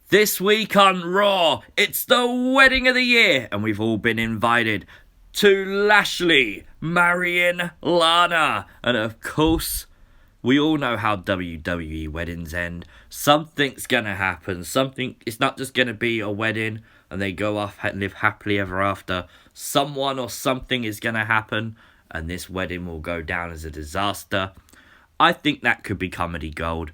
This week on Raw, it's the wedding of the year, and we've all been invited to Lashley marrying Lana. And of course, we all know how WWE weddings end. Something's gonna happen. It's not just gonna be a wedding and they go off and live happily ever after. Someone or something is gonna happen, and this wedding will go down as a disaster. I think that could be comedy gold.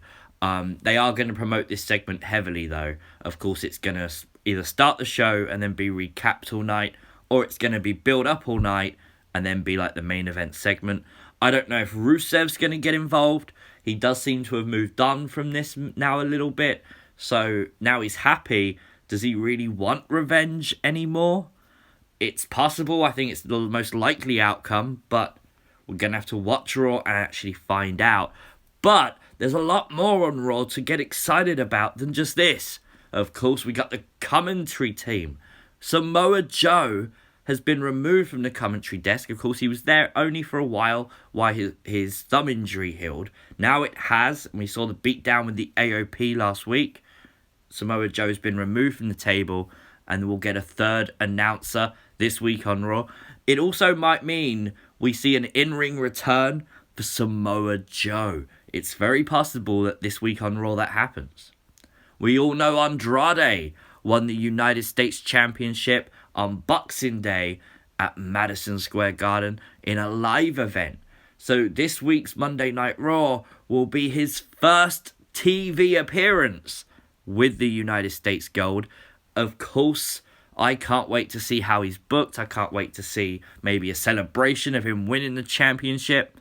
They are going to promote this segment heavily, though. Of course, it's going to either start the show and then be recapped all night, or it's going to be built up all night and then be like the main event segment. I don't know if Rusev's going to get involved. He does seem to have moved on from this now a little bit. So now he's happy. Does he really want revenge anymore? It's possible. I think it's the most likely outcome, but we're going to have to watch Raw and actually find out. But there's a lot more on Raw to get excited about than just this. Of course, we got the commentary team. Samoa Joe has been removed from the commentary desk. Of course, he was there only for a while his thumb injury healed. Now it has, and we saw the beatdown with the AOP last week. Samoa Joe's been removed from the table, and we'll get a third announcer this week on Raw. It also might mean we see an in-ring return for Samoa Joe. It's very possible that this week on Raw that happens. We all know Andrade won the United States Championship on Boxing Day at Madison Square Garden in a live event. So this week's Monday Night Raw will be his first TV appearance with the United States Gold. Of course, I can't wait to see how he's booked. I can't wait to see maybe a celebration of him winning the championship.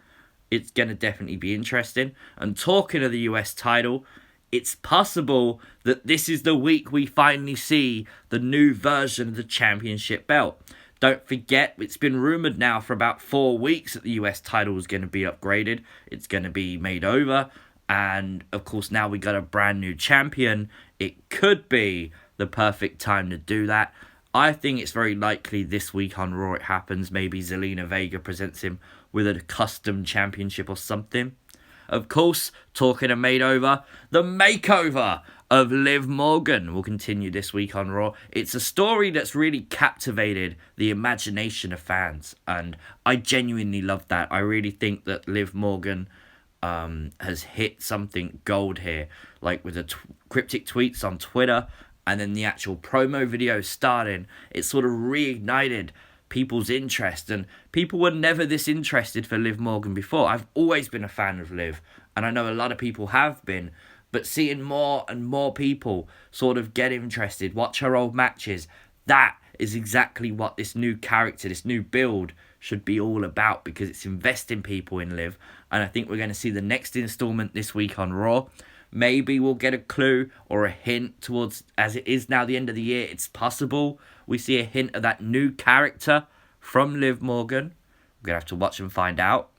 It's going to definitely be interesting. And talking of the US title, it's possible that this is the week we finally see the new version of the championship belt. Don't forget, it's been rumoured now for about 4 weeks that the US title is going to be upgraded. It's going to be made over. And, of course, now we got a brand new champion. It could be the perfect time to do that. I think it's very likely this week on Raw it happens. Maybe Zelina Vega presents him with a custom championship or something. Of course, talking of made over, the makeover of Liv Morgan will continue this week on Raw. It's a story that's really captivated the imagination of fans, and I genuinely love that. I really think that Liv Morgan has hit something gold here, like with the cryptic tweets on Twitter, and then the actual promo video starting. It sort of reignited people's interest, and people were never this interested for Liv Morgan before. I've always been a fan of Liv, and I know a lot of people have been, but seeing more and more people sort of get interested, watch her old matches, that is exactly what this new character, this new build should be all about, because it's investing people in Liv. And I think we're going to see the next installment this week on Raw. Maybe we'll get a clue or a hint towards, as it is now the end of the year, it's possible we see a hint of that new character from Liv Morgan. We're going to have to watch and find out.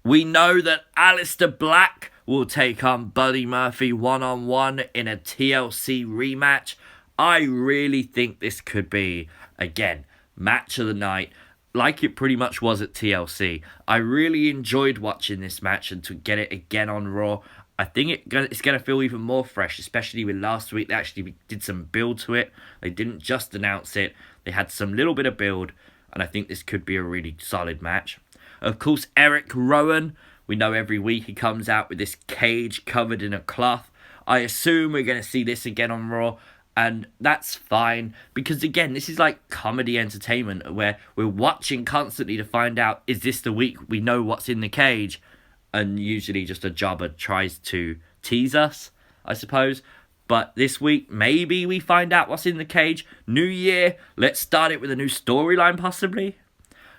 We know that Aleister Black will take on Buddy Murphy one-on-one in a TLC rematch. I really think this could be, again, match of the night, like it pretty much was at TLC. I really enjoyed watching this match, and to get it again on Raw, I think it's going to feel even more fresh, especially with last week. They actually did some build to it. They didn't just announce it. They had some little bit of build, and I think this could be a really solid match. Of course, Eric Rowan, we know every week he comes out with this cage covered in a cloth. I assume we're going to see this again on Raw, and that's fine, because again, this is like comedy entertainment where we're watching constantly to find out, is this the week we know what's in the cage? And usually just a jobber tries to tease us, I suppose. But this week, maybe we find out what's in the cage. New year, let's start it with a new storyline possibly.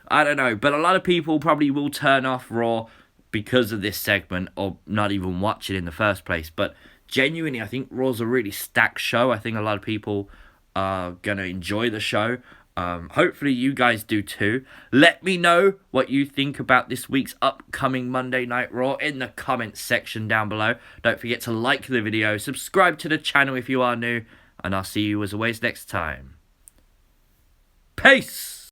I don't know, but a lot of people probably will turn off Raw because of this segment, or not even watch it in the first place. But genuinely, I think Raw's a really stacked show. I think a lot of people are going to enjoy the show. Hopefully you guys do too. Let me know what you think about this week's upcoming Monday Night Raw in the comments section down below. Don't forget to like the video, subscribe to the channel if you are new, and I'll see you as always next time. Peace!